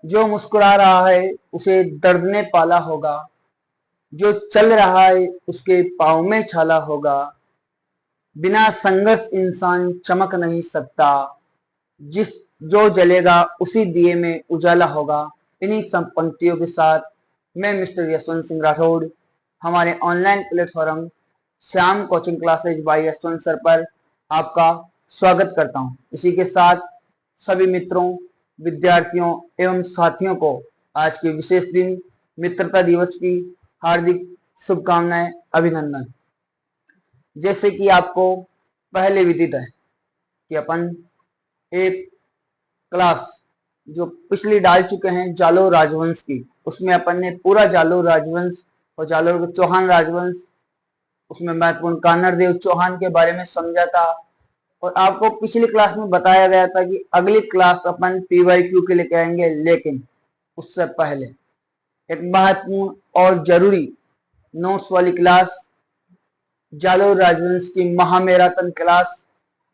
जो मुस्कुरा रहा है उसे दर्द ने पाला होगा, जो चल रहा है उसके पाँव में छाला होगा। बिना संघर्ष इंसान चमक नहीं सकता, जिस जो जलेगा उसी दिए में उजाला होगा। इन्हीं सब पंक्तियों के साथ मैं मिस्टर यशवंत सिंह राठौड़ हमारे online platform Shyam coaching classes by Yashwant sir पर आपका स्वागत करता हूं। इसी के साथ सभी मित्रों, विद्यार्थियों एवं साथियों को आज के विशेष दिन मित्रता दिवस की हार्दिक शुभकामनाएं, अभिनंदन। जैसे कि आपको पहले विदित है कि अपन एक क्लास जो पिछली डाल चुके हैं जालोर राजवंश की, उसमें अपन ने पूरा जालोर राजवंश और जालोर के चौहान राजवंश, उसमें महत्वपूर्ण कानरदेव चौहान के बारे में समझा था। और आपको पिछली क्लास में बताया गया था कि अगली क्लास अपन PYQ के लेके आएंगे, लेकिन उससे पहले एक महत्वपूर्ण और जरूरी नोट्स वाली क्लास जालोर राजवंश की महामैराथन क्लास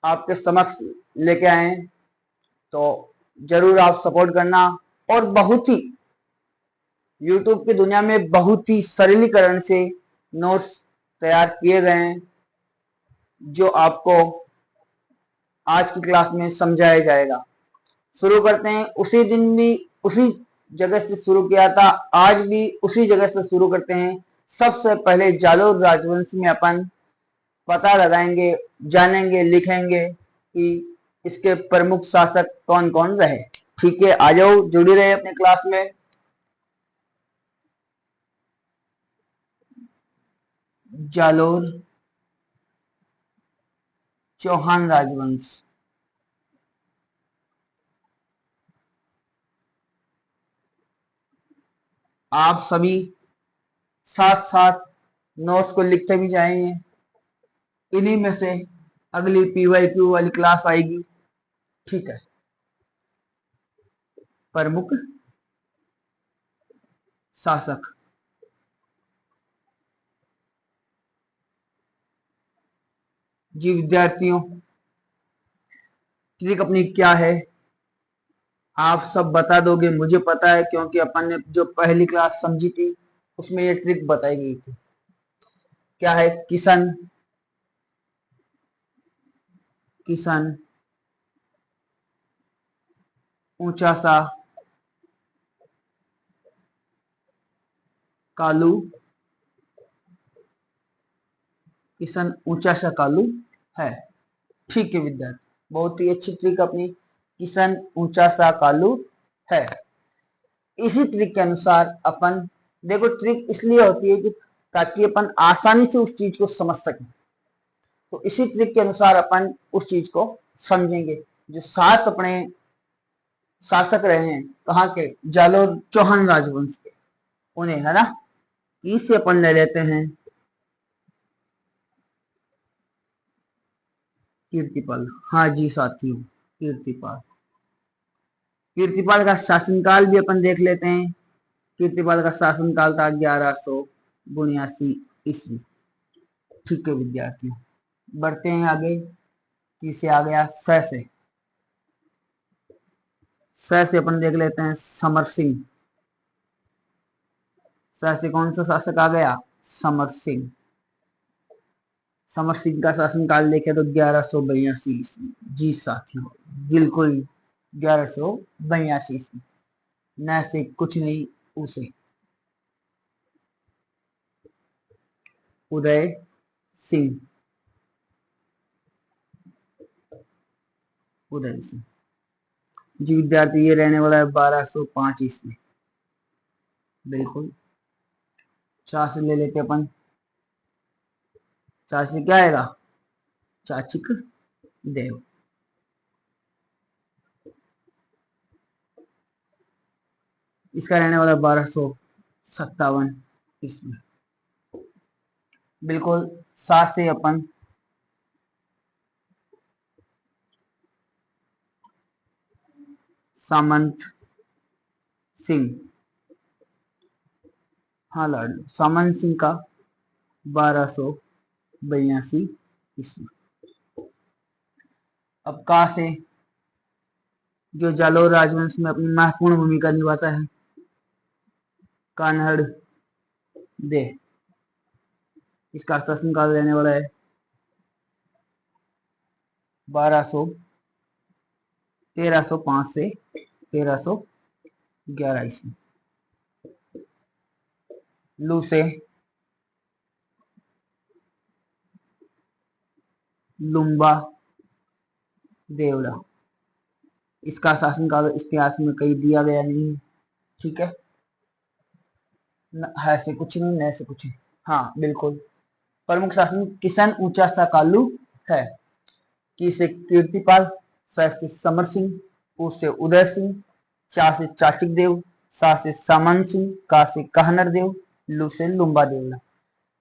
आपके समक्ष लेके आए, तो जरूर आप सपोर्ट करना। और बहुत ही YouTube की दुनिया में बहुत ही सरलीकरण से नोट्स तैयार किए गए हैं, जो आपको आज की क्लास में समझाया जाएगा। शुरू करते हैं। उसी दिन भी उसी जगह से शुरू किया था, आज भी उसी जगह से शुरू करते हैं। सबसे पहले जालोर राजवंश में अपन पता लगाएंगे, जानेंगे, लिखेंगे कि इसके प्रमुख शासक कौन कौन रहे। ठीक है, आ जाओ, जुड़ी रहे अपने क्लास में। जालोर चौहान राजवंश। आप सभी साथ साथ नोट्स को लिखते भी जाएंगे। इन्हीं में से अगली PYQ वाली क्लास आएगी। ठीक है, प्रमुख शासक। जी विद्यार्थियों, ट्रिक अपनी क्या है आप सब बता दोगे, मुझे पता है, क्योंकि अपन ने जो पहली क्लास समझी थी उसमें ये ट्रिक बताई गई थी। क्या है? किशन, किशन ऊंचा सा कालू, किशन ऊंचा सा कालू है। ठीक है विद्यार्थी, बहुत ही अच्छी ट्रिक अपनी, किशन ऊंचा सा कालू है। इसी ट्रिक के अनुसार अपन, देखो ट्रिक इसलिए होती है कि ताकि अपन आसानी से उस चीज को समझ सकें। तो इसी ट्रिक के अनुसार अपन उस चीज को समझेंगे। जो सात अपने शासक रहे हैं, कहाँ के? जालोर चौहान राजवंश के, उन्हें, है ना, इससे अपन ले लेते हैं कीर्तिपाल। हाँ जी साथियों, कीर्तिपाल। कीर्तिपाल का शासनकाल भी अपन देख लेते हैं। कीर्तिपाल का शासनकाल था 1182 ईस्वी। ठीक है विद्यार्थियों, बढ़ते हैं आगे। किसे आ गया? स से। स से अपन देख लेते हैं समर सिंह। स से कौन सा शासक आ गया? समर सिंह। समर सिंह का शासनकाल देखे तो 1182 ईस्वी। जी साथियों, बिल्कुल 1182 ईस्वी। न से कुछ नहीं, उसे। उदय सिंह, उदय सिंह। जी विद्यार्थी, ये रहने वाला है 1205 ईस्वी। बिल्कुल। चार से ले लेते अपन। चार से क्या आएगा? चाचिक देव। इसका रहने वाला 1257 ईस्वी। बिल्कुल। सात से अपन सामंत सिंह। हाँ लाडू, सामंत सिंह का 1282 ईस्वी। अब का से जो जालोर राजवंश में अपनी महत्वपूर्ण भूमिका निभाता है। कान्हड़ दे, इसका शासनकाल रहने वाला है 1305 से 1311 ईस्वी। लूसे लुम्बा देवड़ा, इसका शासनकाल इतिहास में कहीं दिया गया नहीं है। ठीक है, है से कुछ नहीं, न से कुछ। हाँ बिल्कुल, प्रमुख शासन किशन ऊंचा साकालू है। की से कीर्तिपाल, स से समर सिंह, उ से उदय सिंह, चा से चाचिक देव, सा से सामन सिंह, का से कहनर देव, लू से लुम्बा देवला।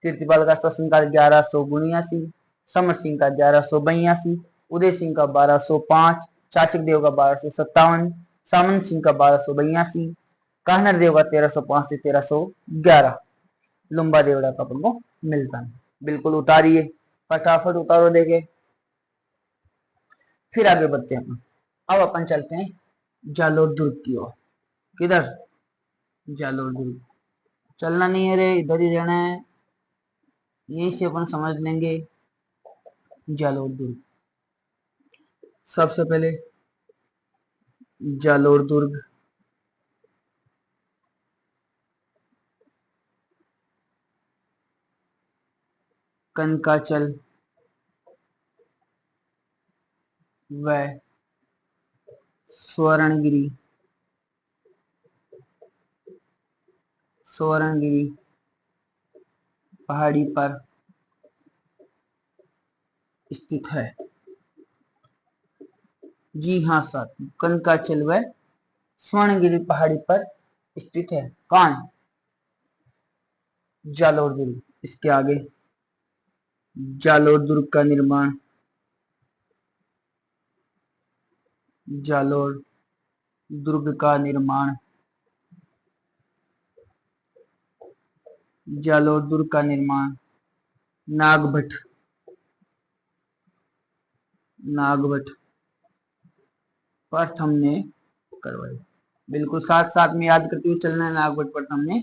कीर्तिपाल का शासनकाल 1179, समर सिंह का 1182, उदय सिंह का 1205, चाचक देव का 1257, सामन सिंह का 1282, कहनर देव का 1305 से 1311। लुम्बा देवड़ा का प्रमुख मिलता है। बिल्कुल उतारिए, फटाफट उतारो देखे। फिर आगे बढ़ते हैं। अब अपन चलते हैं जालोर दुर्ग की ओर। किधर? जालोर दुर्ग। चलना नहीं है रे, इधर ही रहना है, यहीं से अपन समझ लेंगे जालोर दुर्ग। सबसे पहले जालोर दुर्ग कनकाचल व स्वर्णगिरी पहाड़ी पर स्थित है। जी हाँ साथी, कनकाचल व स्वर्णगिरी पहाड़ी पर स्थित है। कौन? जालोर दुर्ग। इसके आगे जालोर दुर्ग का निर्माण जालोर दुर्ग का निर्माण जालोर दुर्ग का निर्माण नागभट्ट प्रथम ने करवाया। बिल्कुल साथ साथ में याद करते हुए चलना है, नागभट्ट प्रथम ने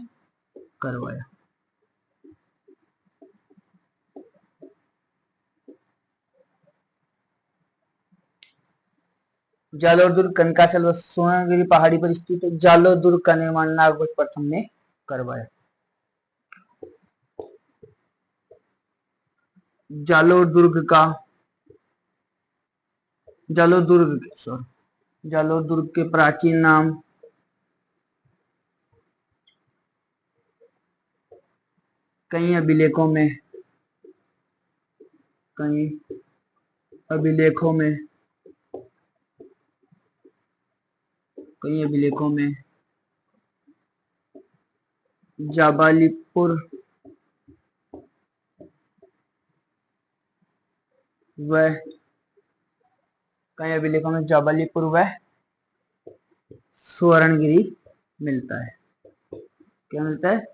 करवाया। जालोर दुर्ग कनकाचल व स्वर्णगिरी पहाड़ी पर स्थित है। जालोर दुर्ग का निर्माण नागभट्ट प्रथम ने करवाया। जालोर दुर्ग के प्राचीन नाम कई अभिलेखों में जाबालीपुर व स्वर्णगिरी मिलता है। क्या मिलता है?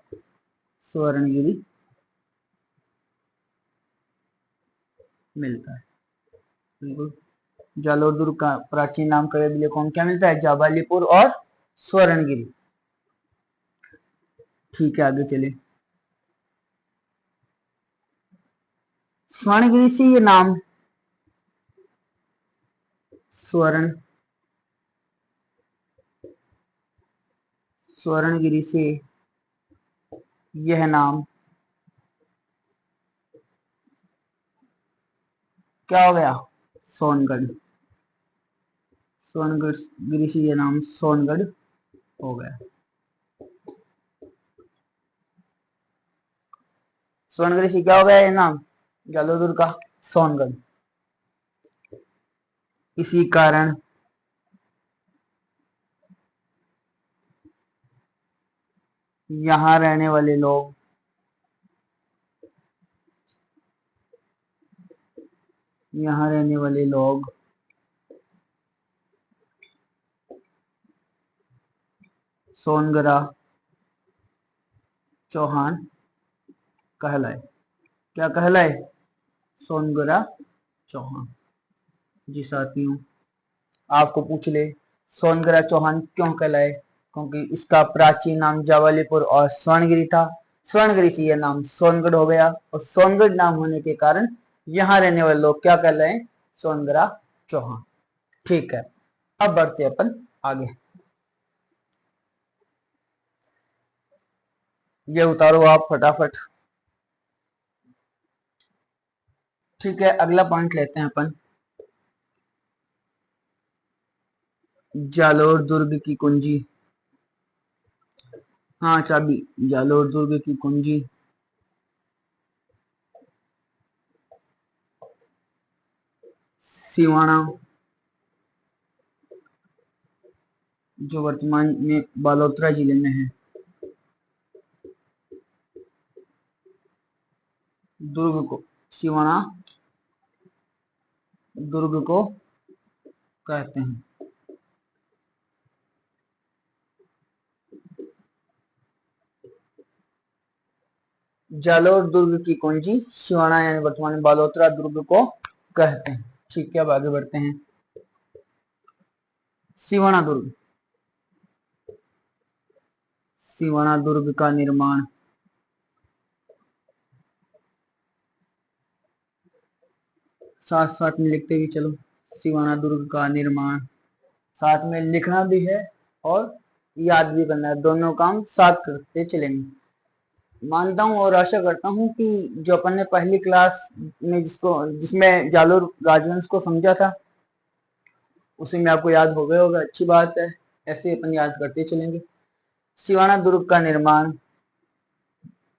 स्वर्णगिरी मिलता है। बिल्कुल, जालोर दुर्ग का प्राचीन नाम कई अभिलेखों में क्या मिलता है? जाबालीपुर और स्वर्णगिरी। ठीक है, आगे चले। स्वर्णगिरी से ये नाम स्वर्णगिरी से यह नाम क्या हो गया? सोनगढ़। गिरी से यह नाम सोनगढ़ हो गया। सोनगढ़ से क्या हो गया ये नाम जालोर दुर्ग का? सोनगढ़। इसी कारण यहाँ रहने वाले लोग सोनगरा चौहान कहलाए। क्या कहलाए? सोनगरा चौहान। जी साथियों, आपको पूछ ले सोनग्रा चौहान क्यों कहलाए? क्योंकि इसका प्राचीन नाम जावलीपुर और स्वर्णगिरी था। स्वर्णगिरी से यह नाम सोनगढ़ हो गया और सोनगढ़ नाम होने के कारण यहाँ रहने वाले लोग क्या कहलाए? सोनग्रा चौहान। ठीक है, अब बढ़ते अपन आगे। ये उतारो आप फटाफट। ठीक है, अगला पॉइंट लेते हैं अपन। जालोर दुर्ग की कुंजी। हाँ चाबी, जालोर दुर्ग की कुंजी। सिवाना, जो वर्तमान में बालोतरा जिले में है। दुर्ग को सिवाना दुर्ग को कहते हैं। जालोर दुर्ग की कुंजी सिवाना यानी वर्तमान में बालोतरा दुर्ग को कहते हैं। ठीक है, अब आगे बढ़ते हैं। सिवाना दुर्ग। सिवाना दुर्ग का निर्माण। साथ साथ में लिखते भी चलो। सिवाना दुर्ग का निर्माण, साथ में लिखना भी है और याद भी करना है, दोनों काम साथ करते चलेंगे। मानता हूँ और आशा करता हूँ कि जो अपन ने पहली क्लास में जिसमें जालोर राजवंश को समझा था उसी में आपको याद हो गया होगा। अच्छी बात है, ऐसे अपन याद करते चलेंगे। सिवाना दुर्ग का निर्माण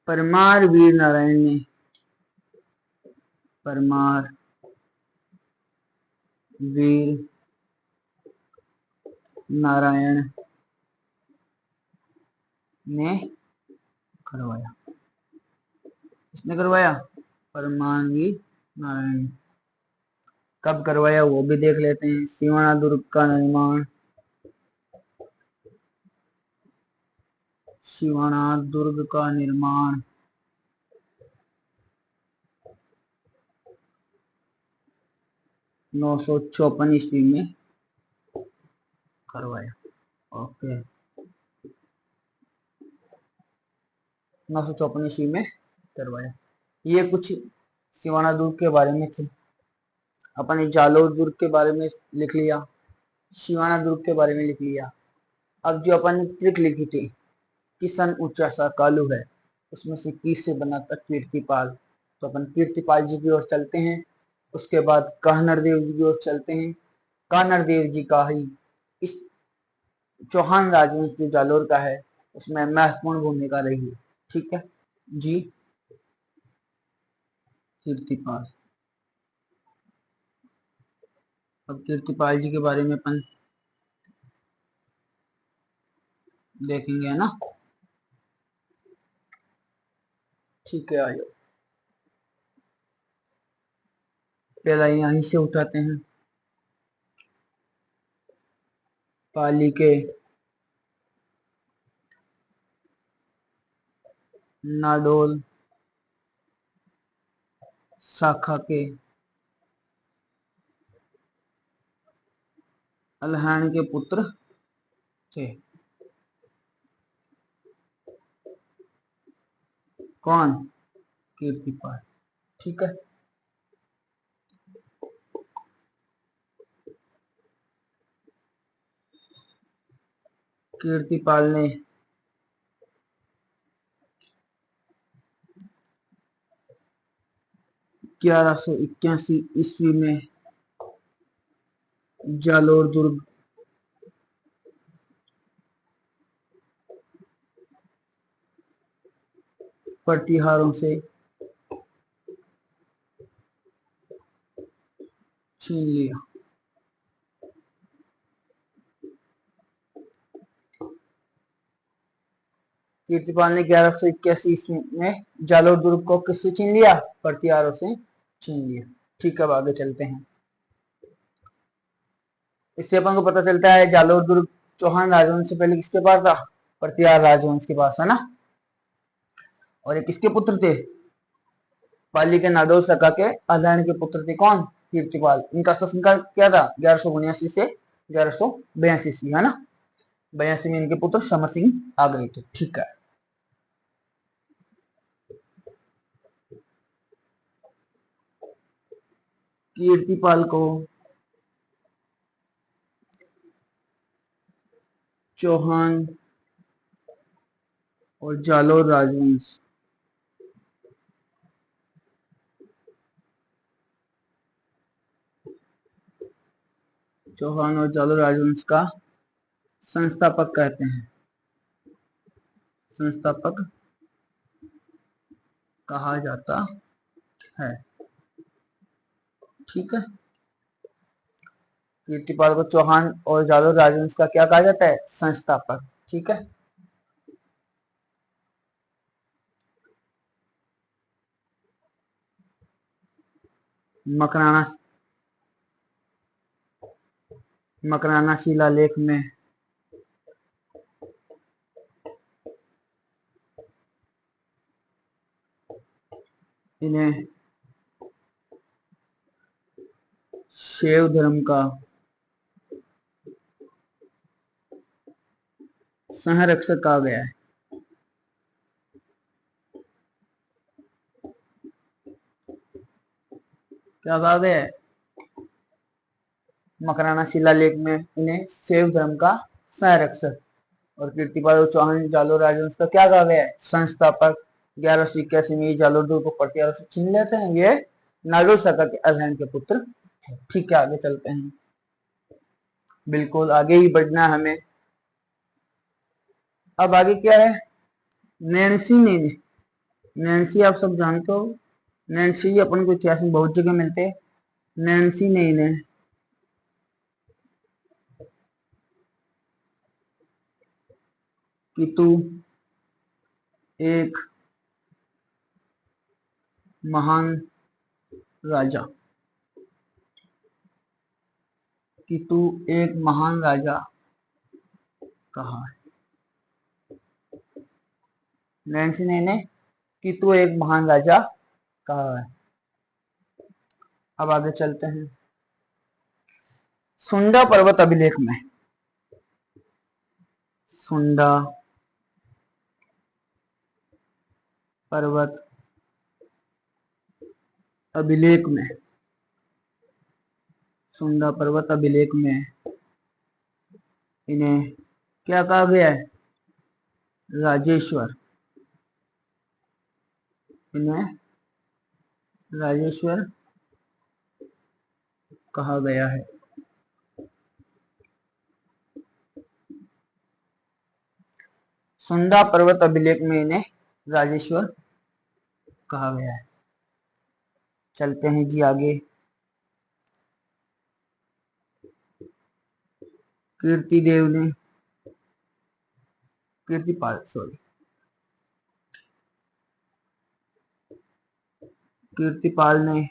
परमार वीर नारायण ने परमार वीर नारायण ने करवाया। किसने करवाया? परमारवीर नारायण। कब करवाया वो भी देख लेते हैं। सिवाना दुर्ग का निर्माण, सिवाना दुर्ग का निर्माण 954 ईस्वी में करवाया। ओके, 954 ईस्वी में करवाया। ये कुछ सिवाना दुर्ग के बारे में थे। अपन जालोर दुर्ग के बारे में लिख लिया, सिवाना दुर्ग के बारे में लिख लिया। अब जो अपन ने ट्रिक लिखी थी कि सन ऊंचा सा कालू है, उसमें से किससे बना था? कीर्तिपाल। तो अपन कीर्तिपाल जी की ओर चलते हैं, उसके बाद कान्हड़ देव जी की ओर चलते हैं। कान्हड़ देव जी का ही इस चौहान राजवंश जो जालोर का है उसमें महत्वपूर्ण भूमिका रही है। ठीक है जी, कीर्तिपाल। अब कीर्तिपाल जी के बारे में अपन देखेंगे, है ना? ठीक है, आ जाओ। पहला यहीं से उठाते हैं। पाली के नाडोल शाखा के अलहन के पुत्र थे। कौन? कीर्तिपाल। ठीक है, कीर्तिपाल ने 1181 ईस्वी में जालोर दुर्ग प्रतिहारों से छीन लिया। कीर्तिपाल ने 1181 ईस्वी में जालोर दुर्ग को किससे छीन लिया? प्रतिहारों से छीन लिया। ठीक है, अब आगे चलते हैं। इससे अपन को पता चलता है जालोर दुर्ग चौहान राजवंश से पहले किसके पास था? प्रतिहार राजवंश के पास, है ना? और ये किसके पुत्र थे? पाली के नाडोल शाखा के अलहन के पुत्र थे। कौन? कीर्तिपाल। इनका शासनकाल क्या था? 1179 से 1182 ईस्वी, है ना। 82 में इनके पुत्र समर सिंह आ गए थे। ठीक है। कीर्तिपाल को चौहान और जालोर राजवंश का संस्थापक कहते हैं, संस्थापक कहा जाता है। ठीक है। कीर्तिपाल को चौहान और जालोर राजवंश का क्या कहा जाता है? संस्थापक। ठीक है। मकराना शिलालेख में इन्हें शैव धर्म का संरक्षक कहा गया है। क्या कहा गया है? मकराना शिलालेख में इन्हें शैव धर्म का संरक्षक, और कीर्तिपाल चौहान जालोर राजवंश का क्या कहा गया है? संस्थापक। 1181 में जालोर दुर्ग को पटियाला से छीन लेते हैं। ये नाडोर शाखा के अध्ययन के पुत्र। ठीक है, आगे चलते हैं। बिल्कुल आगे ही बढ़ना है हमें। अब आगे क्या है? नैन्सी नेने। नैन्सी आप सब जानते हो, नैन्सी अपन को इतिहास में बहुत जगह मिलते हैं। नैन्सी नेने कि तू एक महान राजा, कि तू एक महान राजा कहा है। नैन्सी नेने कि तू एक महान राजा कहा है। अब आगे चलते हैं। सुंडा पर्वत अभिलेख में, सुंडा पर्वत अभिलेख में, सुंडा पर्वत अभिलेख में इन्हें क्या कहा गया है? राजेश्वर। इन्हें राजेश्वर कहा गया है। सुंडा पर्वत अभिलेख में इन्हें राजेश्वर कहा गया है। चलते हैं जी आगे। कीर्तिपाल ने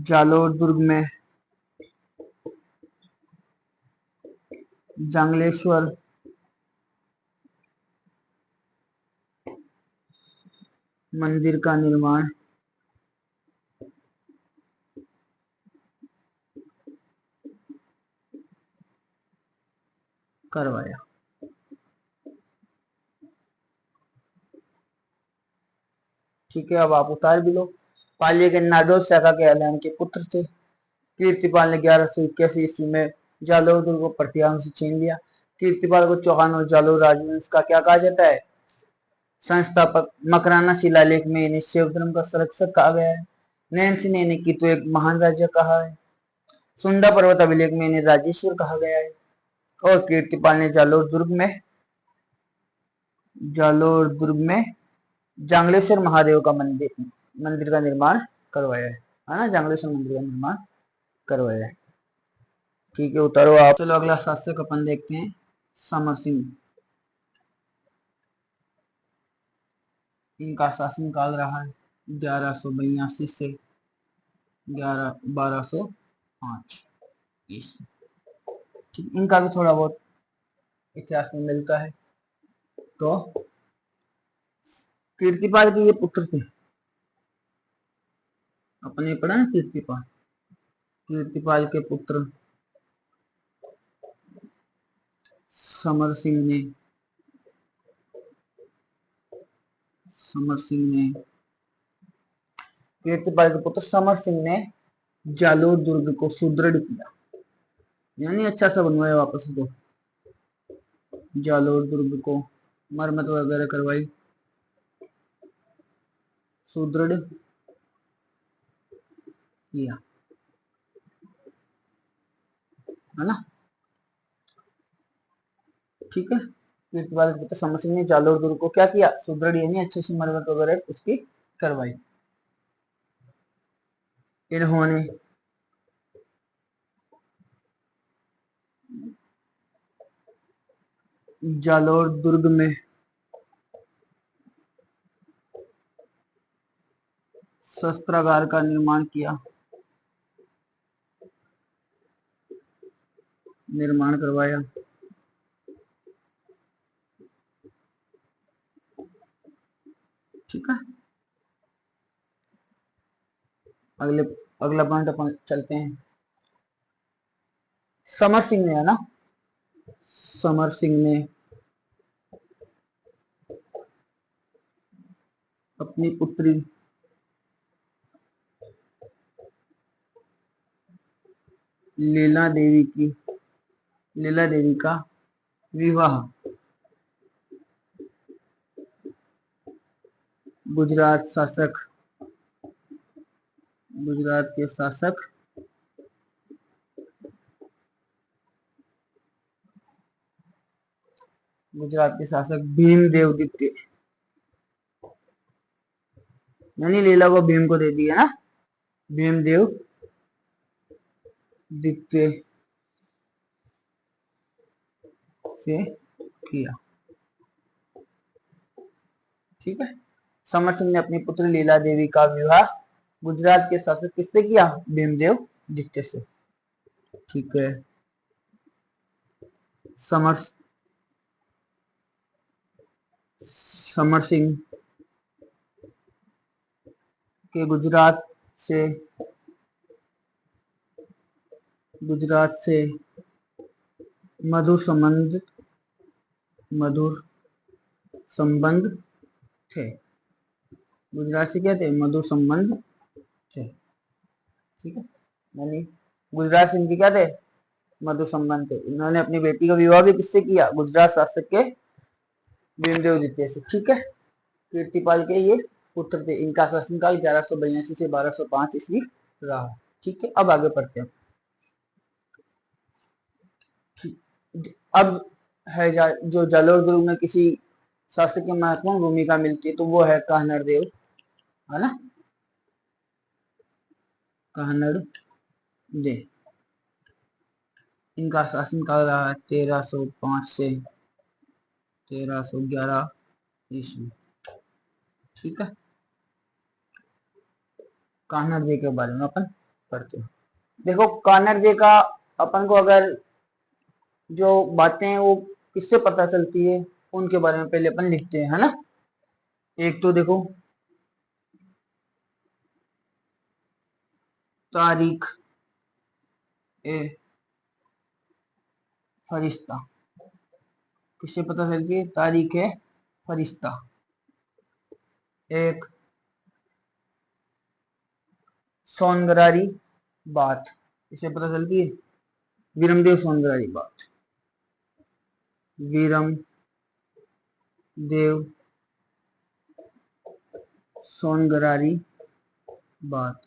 जालोर दुर्ग में जांगलेश्वर मंदिर का निर्माण करवाया। ठीक है, अब आप उतार भी लो। पाली के नाडोर शाखा के अलान के पुत्र थे। कीर्तिपाल ने 1181 ईस्वी में जालोर दुर्ग को प्रतिहार से छीन लिया। कीर्तिपाल को चौहान और जालोर राजवंश का क्या कहा जाता है? संस्थापक। मकराना शिलालेख में इन्हें शैव धर्म का संरक्षक कहा गया है। नैन्सी नेने की तो एक महान राजा कहा है। सुंडा पर्वत अभिलेख में इन्हें राजेश्वर कहा गया है। और कीर्तिपाल ने जालोर दुर्ग में जांगलेश्वर महादेव का मंदिर का निर्माण करवाया है ना। जांगलेश्वर मंदिर का निर्माण करवाया है। ठीक है, उतारो आप। चलो अगला शासक अपन देखते हैं, समर सिंह। इनका शासन काल रहा है 1182 से 1205 ईस्वी। ठीक, इनका भी थोड़ा बहुत इतिहास में मिलता है। तो कीर्तिपाल के ये पुत्र थे, अपने पढ़ा है कीर्तिपाल। कीर्तिपाल के पुत्र समर सिंह ने कीर्तिपाल के पुत्र समर सिंह ने जालोर दुर्ग को सुदृढ़ किया, यानी अच्छा सा बनवाया वापस उसको। जालोर दुर्ग को मरम्मत वगैरह करवाई, सुदृढ़ किया, है ना। ठीक है, कीर्तिपाल के पुत्र समर सिंह ने जालोर दुर्ग को क्या किया, सुदृढ़, यानी अच्छे से मरम्मत वगैरह उसकी करवाई। इन्होंने जालोर दुर्ग में शस्त्रागार का निर्माण करवाया। ठीक है, अगला पॉइंट अपन चलते हैं। समर सिंह ने, है ना, समर सिंह ने अपनी पुत्री लीला देवी का विवाह गुजरात के शासक भीमदेव द्वितीय, यानी लीला को भीम को दे दिया ना, भीमदेव द्वितीय से किया। ठीक है, समर सिंह ने अपनी पुत्री लीला देवी का विवाह गुजरात के शासक किससे किया, भीमदेव द्वितीय से। ठीक है, समर सिंह के गुजरात से मधुर संबंध थे। गुजरात से क्या थे, मधुर संबंध थे। ठीक है, यानी गुजरात से इनके क्या थे, मधुर संबंध थे। इन्होंने अपनी बेटी का विवाह भी किससे किया, गुजरात शासक के भीमदेव द्वितीय से। ठीक है, कीर्तिपाल के ये पुत्र थे। इनका शासनकाल 1182 से 1205 ईस्वी रहा। ठीक है, अब आगे पढ़ते हैं। अब है जो जालोर दुर्ग में किसी शासक की महत्वपूर्ण भूमिका मिलती है, तो वो है कान्हड़ देव, है ना, कान्हड़ देव। इनका शासनकाल रहा है 1305 से 1311 ईस्वी। ठीक है, कान्हड़ देव के बारे में अपन पढ़ते हैं। देखो, कान्हड़ देव का अपन को अगर जो बातें हैं वो किससे पता चलती है, उनके बारे में पहले अपन लिखते हैं, है ना। एक तो देखो, तारीख ए फरिश्ता, किससे पता चलती है, तारीख ए फरिश्ता। एक सोनगरारी बात, किससे पता चलती है, वीरमदेव सोनगरारी बात, वीरम देव सोनगरारी बात।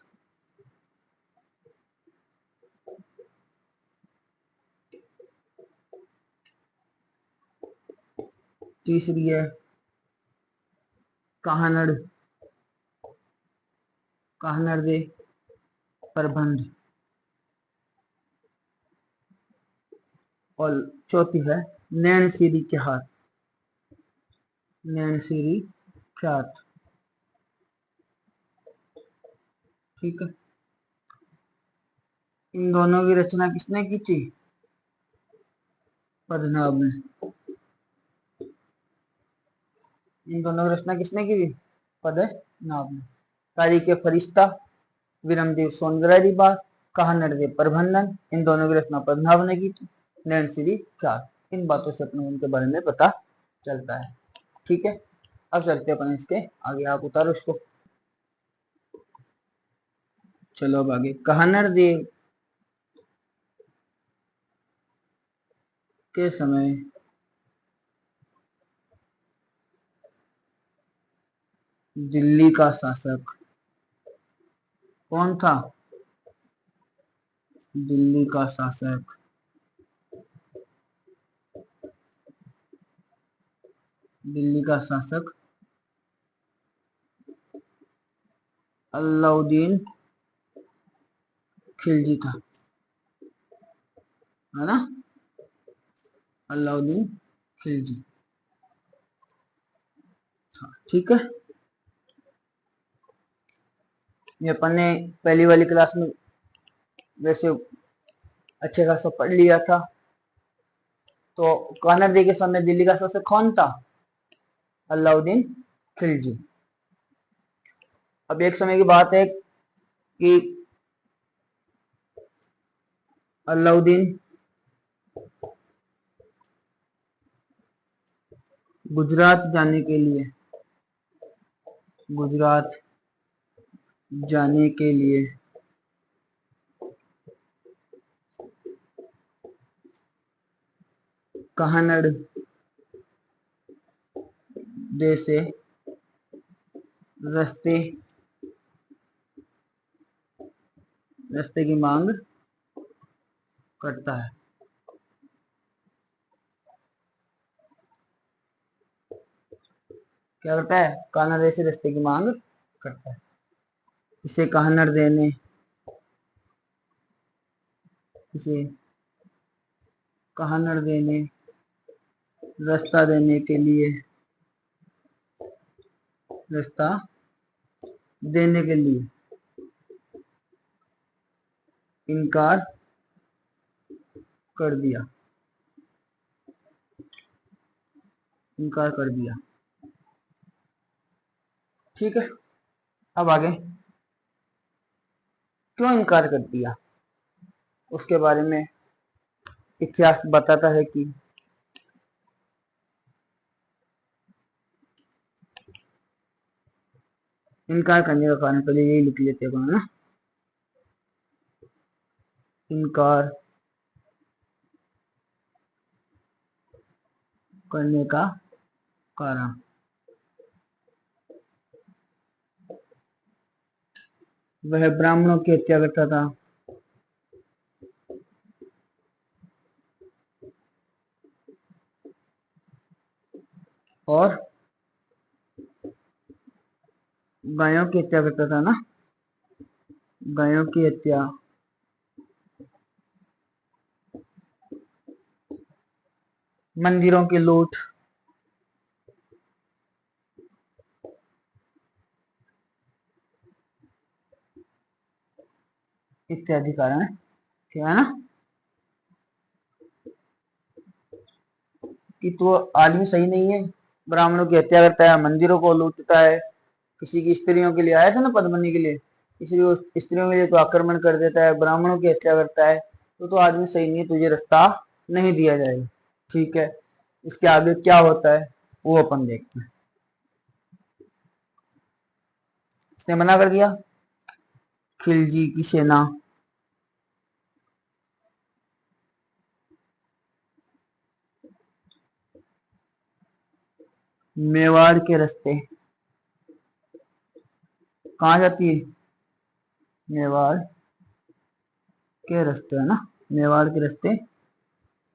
तीसरी है काहनड़ दे प्रबंध, और चौथी है नैनसिरी ख्यात। ठीक है, इन दोनों की रचना किसने की थी, पद्मनाभ ने। इन दोनों की रचना किसने की थी, पद्मनाभ ने। तारीख फरिश्ता, वीरमदेव सोनगरारी बात, कहानर दे प्रबंधन, इन दोनों की रचना पद्मनाभ ने की थी। नैन श्री 4, इन बातों से अपने उनके बारे में पता चलता है। ठीक है, अब चलते अपन इसके आगे, आप उतारो इसको। चलो अब आगे, कहानर देव के समय दिल्ली का शासक कौन था? दिल्ली का शासक अलाउद्दीन खिलजी था, है ना? अलाउद्दीन खिलजी। ठीक है, ये अपन ने पहली वाली क्लास में वैसे अच्छे खासा पढ़ लिया था। तो कानर दे के समय दिल्ली का शासक कौन था? अलाउद्दीन खिलजी। अब एक समय की बात है कि अलाउद्दीन गुजरात जाने के लिए कहानड़ दे से रास्ते की मांग करता है। क्या करता है? कान्हा दे से रास्ते की मांग करता है। इसे कहानर दे ने रास्ता देने के लिए इनकार कर दिया। ठीक है, अब आगे क्यों इनकार कर दिया, उसके बारे में इतिहास बताता है कि इनकार करने का कारण पहले यही लिख लेते हैं ना, इनकार करने का कारण वह ब्राह्मणों की हत्या करता था और गायों की हत्या करता था ना, गायों की हत्या, मंदिरों की लूट, इत्यादि कारण है, ठीक है ना? कि तो आदमी सही नहीं है, ब्राह्मणों की हत्या करता है, मंदिरों को लूटता है, किसी की स्त्रियों के लिए आया था ना पद्मनी के लिए, किसी को स्त्रियों के लिए तो आक्रमण कर देता है, ब्राह्मणों की हत्या करता है, तो आदमी सही नहीं है, तुझे रास्ता नहीं दिया जाएगा। ठीक है, इसके आगे क्या होता है वो अपन देखते हैं। इसने मना कर दिया, खिलजी की सेना मेवाड़ के रास्ते कहाँ जाती है? मेवाड़ के रास्ते, है ना? मेवाड़ के रास्ते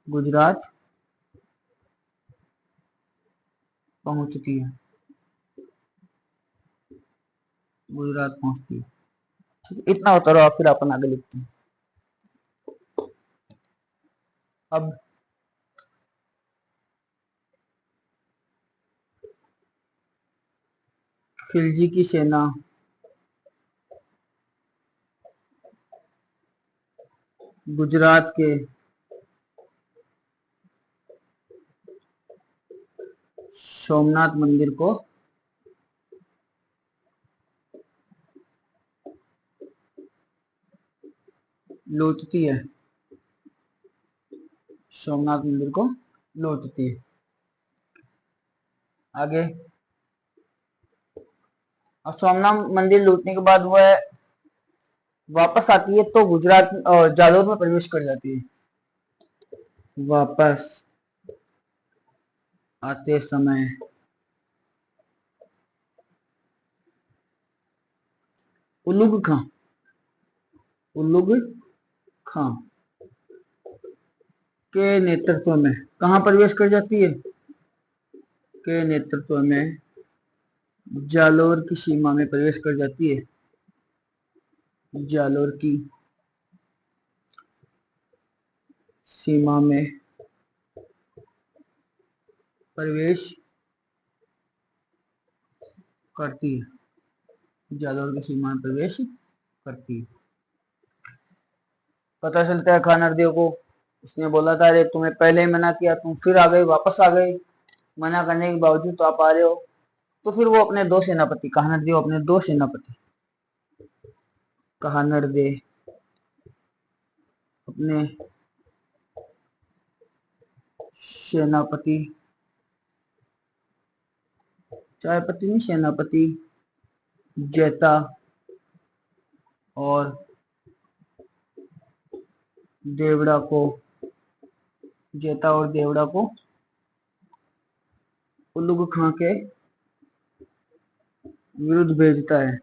गुजरात पहुंचती है, गुजरात पहुंचती है। ठीक है, इतना होता रहा, फिर अपन आगे लिखते हैं। अब खिलजी की सेना गुजरात के सोमनाथ मंदिर को लूटती है, सोमनाथ मंदिर को लूटती है। आगे, अब सोमनाथ मंदिर लूटने के बाद वह वापस आती है तो गुजरात जालौर में प्रवेश कर जाती है। वापस आते समय उलुग खां के नेतृत्व में कहाँ प्रवेश कर जाती है? के नेतृत्व में जालौर की सीमा में प्रवेश कर जाती है। जालौर की सीमा में प्रवेश करती है। जालौर की सीमा में प्रवेश करती है। पता चलता है खानार्दियों को, उसने बोला था अरे तुम्हें पहले ही मना किया, तुम फिर आ गए, वापस आ गए, मना करने के बावजूद तो आप आ रहे हो। तो फिर वो अपने दो सेनापति कहानरदे अपने दो सेनापति कहानरदे अपने सेनापति चायपति नहीं सेनापति जेता और देवड़ा को उलुग खां के विरुद्ध भेजता है।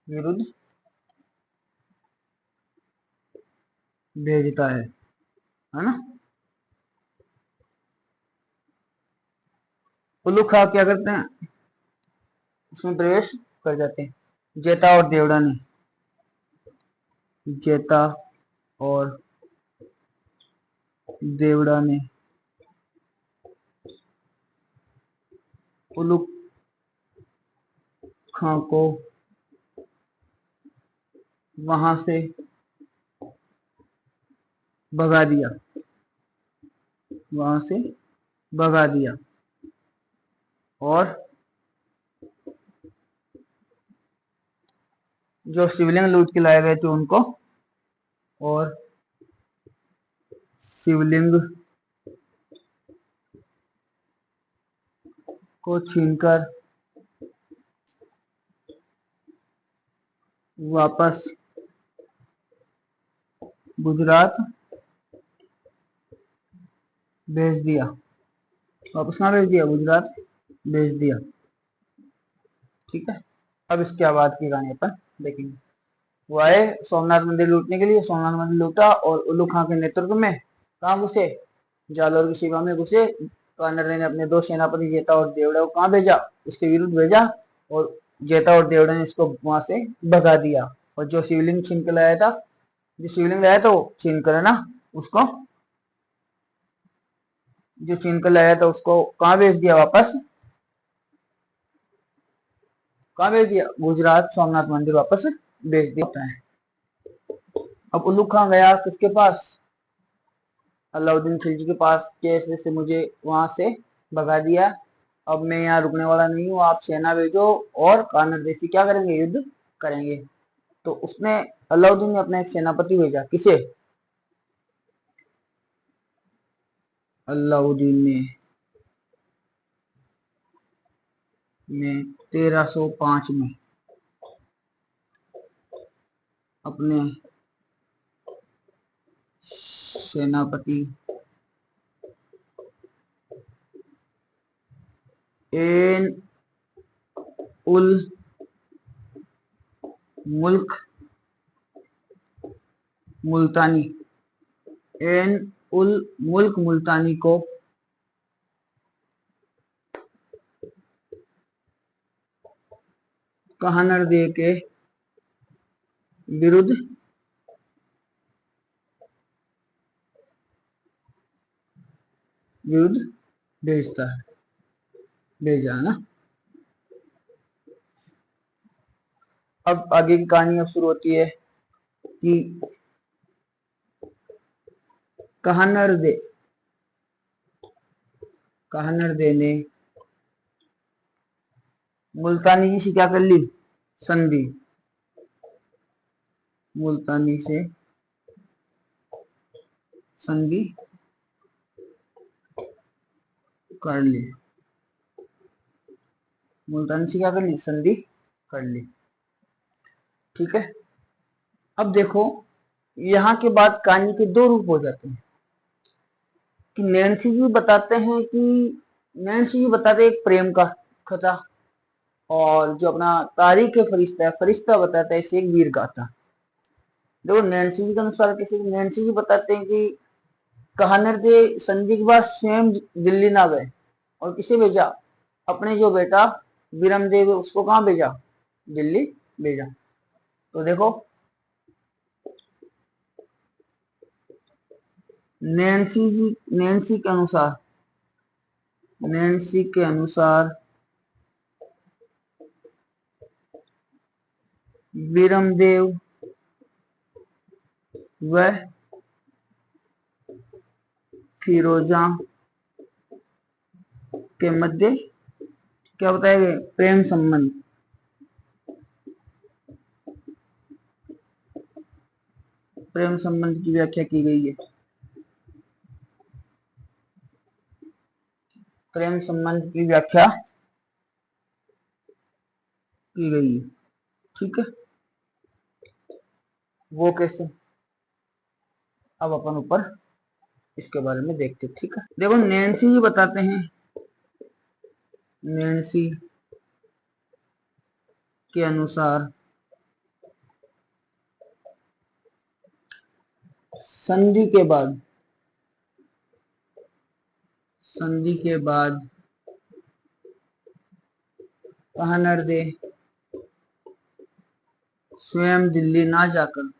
विरुद्ध भेजता है ना। उलुग खां क्या करते हैं? उसमें प्रवेश कर जाते हैं। जेता और देवड़ा ने जेता और देवड़ा ने उलुग खां को वहां से भगा दिया। वहां से भगा दिया और जो शिवलिंग लूट के लाए गए थे उनको और शिवलिंग को छीनकर वापस गुजरात भेज दिया। वापस कहाँ भेज दिया? गुजरात भेज दिया। ठीक है, अब इसके बाद की कहानी अपन देखेंगे। वो आए सोमनाथ मंदिर लूटने के लिए, सोमनाथ मंदिर लूटा और उल्लू खां के नेतृत्व में कहाँ घुसे? जालौर की सीमा में घुसे। कानरदे ने अपने दो सेनापति जेता और देवड़ा को कहाँ भेजा? इसके विरुद्ध भेजा और जेता और देवड़ा ने इसको वहां से भगा दिया। और जो शिवलिंग छीन के लाया था, जो शिवलिंग लाया था वो छीन कर, है ना, उसको जो छीन कर लाया था उसको कहाँ भेज दिया? वापस कहाँ भेज दिया? गुजरात सोमनाथ मंदिर वापस भेज दिया है। अब उल्लू खां गया किसके पास? अलाउद्दीन खिलजी के पास, कैसे से मुझे वहां से भगा दिया, अब मैं यहाँ रुकने वाला नहीं हूँ, आप सेना भेजो और कानरदेसी क्या करेंगे? युद्ध करेंगे। तो उसने अलाउद्दीन ने अपना एक सेनापति भेजा। किसे? अलाउद्दीन ने 1305 में अपने सेनापति एन उल मुल्क मुल्तानी एन उल मुल्क मुल्तानी को कहानरदे के विरुद्ध भेजता है। भेजा ना। अब आगे की कहानी अब शुरू होती है कि कहानरदे ने मुल्तानी जी से क्या कर ली? संधि, मुल्तानी से संधि कर ली, मुल्तानी से क्या कर ली, संधि कर ली। ठीक है, अब देखो यहाँ के बाद कहानी के दो रूप हो जाते हैं कि नैन्सी जी बताते हैं कि नैन्सी जी बताते हैं एक प्रेम का कथा, और जो अपना तारीख है फरिश्ता है, फरिश्ता बताता है इसे एक वीर गाथा। देखो नैन्सी जी के अनुसार कैसे, नैन्सी जी बताते हैं कि कहानर के संधि के बाद स्वयं दिल्ली ना गए और किसे भेजा, अपने जो बेटा विरमदेव है उसको कहाँ भेजा, दिल्ली भेजा। तो देखो नैन्सी के अनुसार विरमदेव व फिरोजा के मध्य क्या बताया गया, प्रेम संबंध, प्रेम संबंध की व्याख्या की गई है, प्रेम संबंध की व्याख्या की गई है। ठीक है, वो कैसे, अब अपन ऊपर इसके बारे में देखते। ठीक है, देखो नैन्सी जी बताते हैं, नैन्सी के अनुसार संधि के बाद, संधि के बाद कहानर दे स्वयं दिल्ली ना जाकर,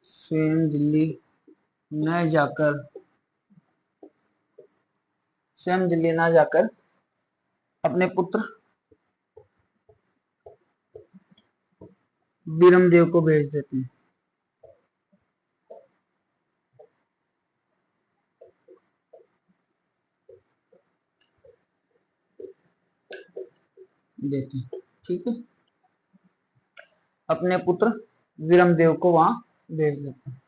स्वयं दिल्ली न जाकर, स्वयं दिल्ली ना जाकर अपने पुत्र विरमदेव को भेज देते हैं। देते हैं, ठीक है, अपने पुत्र विरमदेव को वहां भेज देते हैं।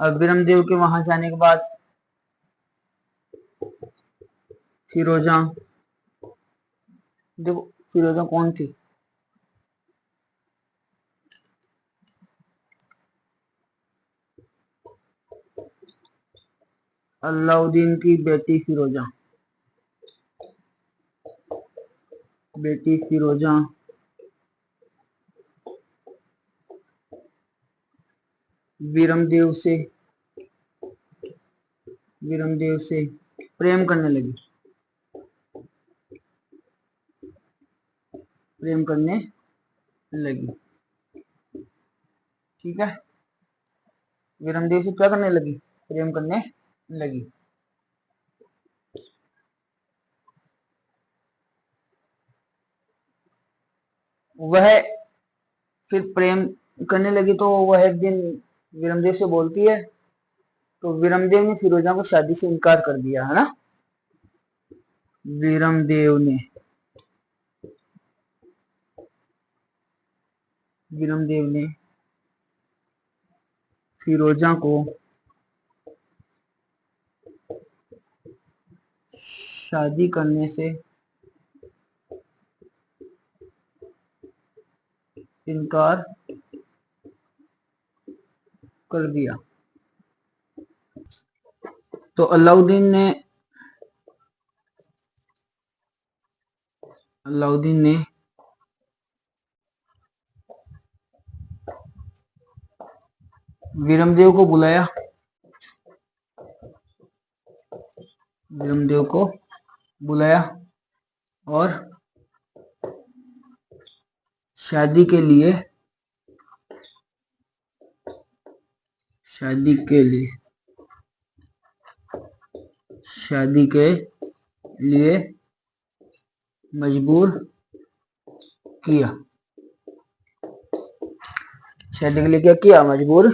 और विरमदेव के वहां जाने के बाद फिरोजा, देखो फिरोजा कौन थी, अलाउद्दीन की बेटी फिरोजा, बेटी फिरोजा विरमदेव से, विरमदेव से प्रेम करने लगी, प्रेम करने लगी। ठीक है, विरमदेव से क्या करने लगी, प्रेम करने लगी। वह फिर प्रेम करने लगी तो वह एक दिन विरमदेव से बोलती है, तो विरमदेव ने फिरोजा को शादी से इनकार कर दिया, है ना, विरमदेव ने, विरमदेव ने फिरोजा को शादी करने से इनकार कर दिया। तो अलाउद्दीन ने विरमदेव को बुलाया, विरमदेव को बुलाया और शादी के लिए, शादी के लिए, शादी के लिए मजबूर किया, शादी के लिए क्या किया, मजबूर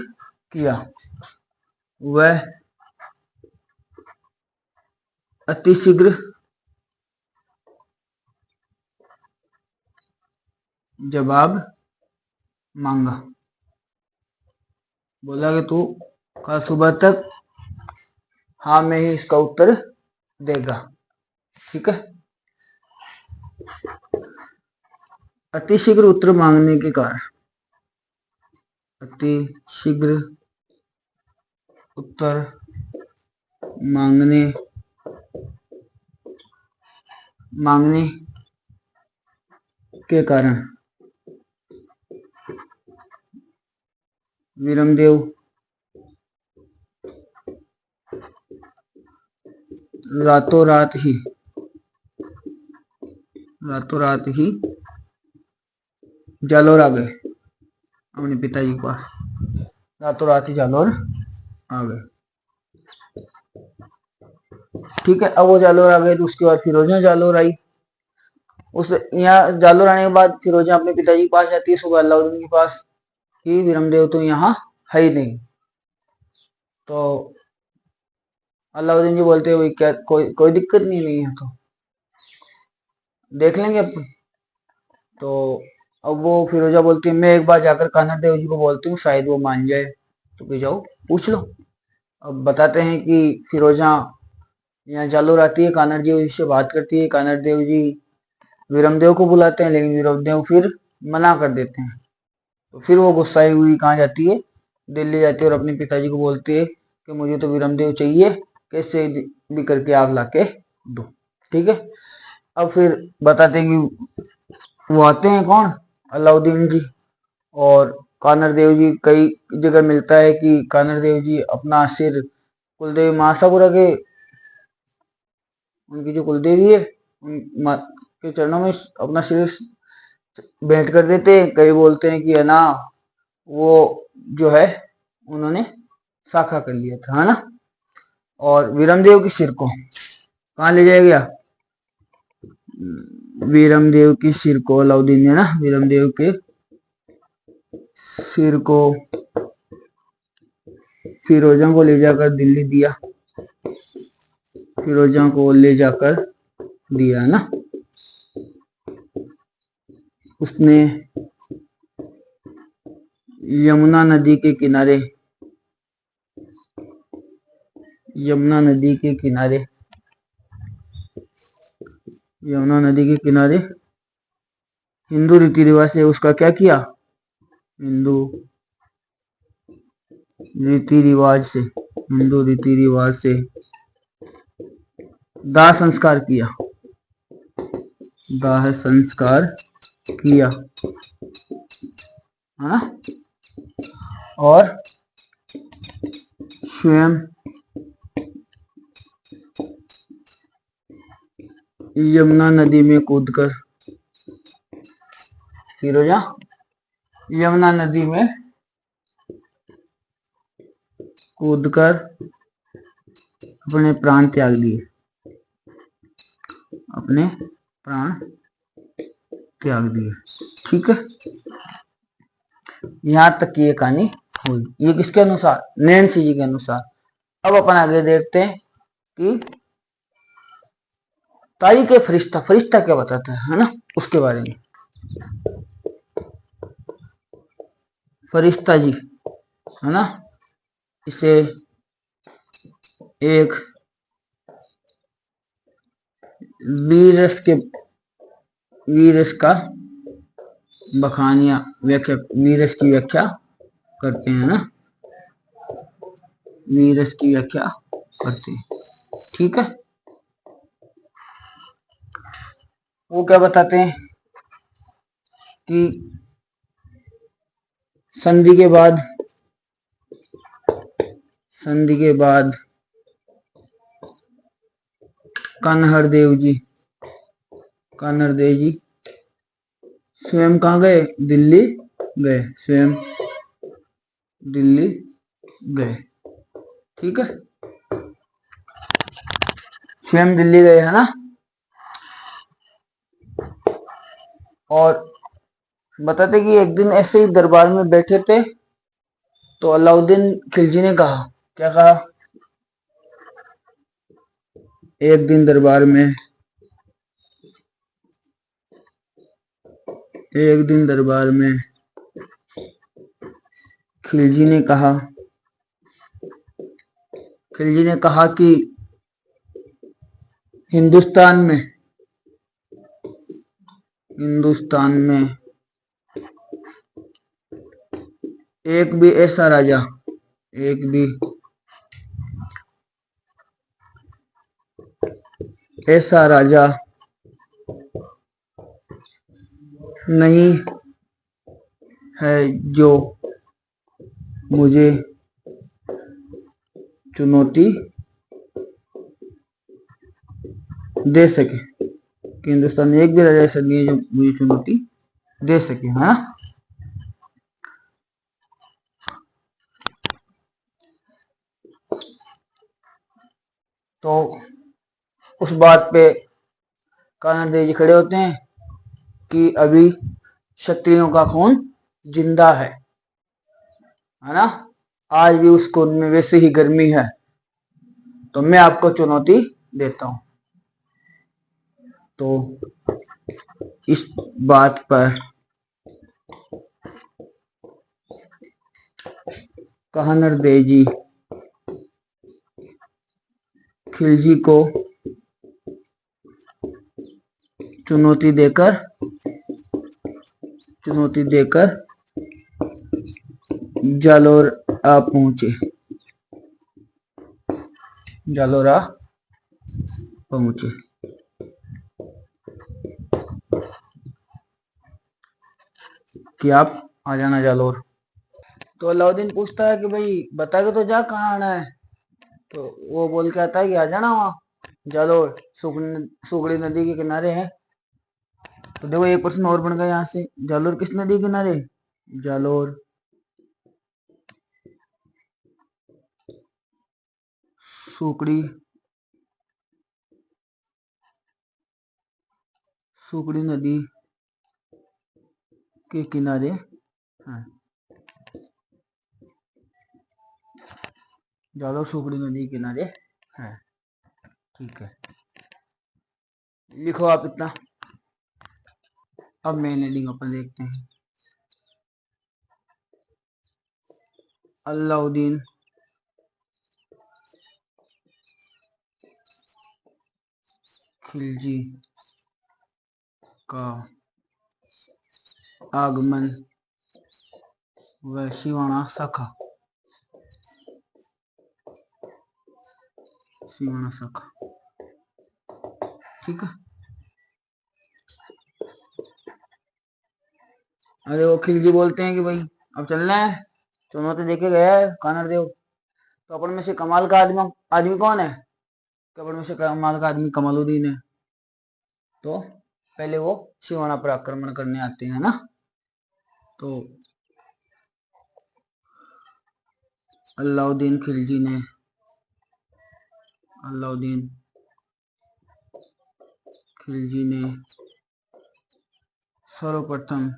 किया। वह अतिशीघ्र जवाब मांगा, बोला कि तू कल सुबह तक हाँ में ही इसका उत्तर देगा। ठीक है। अतिशीघ्र उत्तर मांगने के कारण, अति शीघ्र उत्तर मांगने के कारण वीरमदेव रातों रात ही जालौर आ गए, अपने पिताजी के पास रातों रात ही जालौर आ गए। ठीक है। अब वो जालौर आ गए तो उसके बाद फिरोजा जालौर आई। उस यहाँ जालौर आने के बाद फिरोजा अपने पिताजी के पास जाती है सुबह अलाउद्दीन के पास कि वीरमदेव तो यहाँ है ही नहीं। तो अलाउद्दीन जी बोलते हैं भाई क्या कोई दिक्कत नहीं है तो देख लेंगे अपन। तो अब वो फिरोजा बोलती है मैं एक बार जाकर कान्हा देव जी को बोलती हूँ शायद वो मान जाए, तो कि जाओ पूछ लो। अब बताते हैं कि फिरोजा यहाँ जालौर आती है, कान्हा देव से बात करती है। कान्हा देव जी वीरमदेव को बुलाते हैं लेकिन वीरमदेव फिर मना कर देते हैं। तो फिर वो गुस्साई हुई कहाँ जाती है, दिल्ली जाती है और अपने पिताजी को बोलती है कि मुझे तो वीरमदेव चाहिए, कैसे भी करके आप लाके दो। ठीक है। अब फिर बताते हैं कि वो आते हैं कौन, अलाउद्दीन जी और कान्हा देव जी। कई जगह मिलता है कि कान्हा देव जी अपना सिर कुलदेवी महासापुरा के, उनकी जो कुलदेवी है के चरणों में अपना सिर भेंट कर देते हैं। कई बोलते हैं कि है ना वो जो है उन्होंने साखा कर लिया था, है ना। और वीरमदेव के सिर को कहाँ ले जाया गया, वीरमदेव के सिर को अलाउद्दीन ने ना वीरमदेव के सिर को फिरोजा को ले जाकर दिल्ली दिया, फिरोजा को ले जाकर दिया ना। उसने यमुना नदी के किनारे, यमुना नदी के किनारे, यमुना नदी के किनारे हिंदू रीति रिवाज से उसका क्या किया, हिंदू रीति रिवाज से, हिंदू रीति रिवाज से दाह संस्कार किया, दाह संस्कार किया, हाँ। और स्वयं यमुना नदी में कूदकर, फिरोजा यमुना नदी में कूदकर अपने प्राण त्याग दिए, अपने प्राण त्याग दिए। ठीक है। यहां तक की ये कहानी हुई। ये किसके अनुसार, नैन्सी जी के अनुसार। अब अपन आगे देखते हैं कि तारीख फरिश्ता, फरिश्ता क्या बताता है ना, उसके बारे में। फरिश्ता जी है ना, इसे एक वीरस का बखान या व्याख्या, वीरस की व्याख्या करते हैं ना, वीरस की व्याख्या करते हैं। ठीक है। वो क्या बताते हैं कि संधि के बाद कान्हड़ देव जी स्वयं कहाँ गए, दिल्ली गए, स्वयं दिल्ली गए। ठीक है। स्वयं दिल्ली गए, है ना। और बताते कि एक दिन ऐसे ही दरबार में बैठे थे तो अलाउद्दीन खिलजी ने कहा, क्या कहा, एक दिन दरबार में एक दिन दरबार में खिलजी ने कहा कि हिंदुस्तान में एक भी ऐसा राजा नहीं है जो मुझे चुनौती दे सके, कि हिंदुस्तान में एक भी राजा ऐसा नहीं है जो मुझे चुनौती दे सके, है ना। तो उस बात पे कानन देव जी खड़े होते हैं कि अभी क्षत्रियों का खून जिंदा है ना, आज भी उस खून में वैसे ही गर्मी है, तो मैं आपको चुनौती देता हूं। तो इस बात पर कानन देव जी खिलजी को चुनौती देकर जालोर आ पहुंचे। कि आप आ जाना जालोर। तो अलाउद्दीन पूछता है कि भाई बता के तो जा कहाँ आना है। तो वो बोल के आता है कि आ जाना वहाँ जालोर, सुगड़ी नदी के किनारे है। तो देखो एक प्रश्न और बन गया यहाँ से, जालोर किस नदी के किनारे? जालोर सुगड़ी नदी के किनारे है। जालोर सुगड़ी नदी के किनारे है, ठीक है, लिखो आप इतना। अब मेन हेडिंग अपन देखते हैं। अलाउद्दीन खिलजी का आगमन व सिवाना शाखा ठीक है। अरे वो खिलजी बोलते हैं कि भाई अब चलना है, चुनौती देके गया है कानर देव, तो अपन में से कमाल का आदमी कौन है? तो अपन में से कमाल का आदमी कमालुद्दीन है। तो पहले वो सिवाना पर आक्रमण करने आते हैं ना। तो अलाउद्दीन खिलजी ने सर्वप्रथम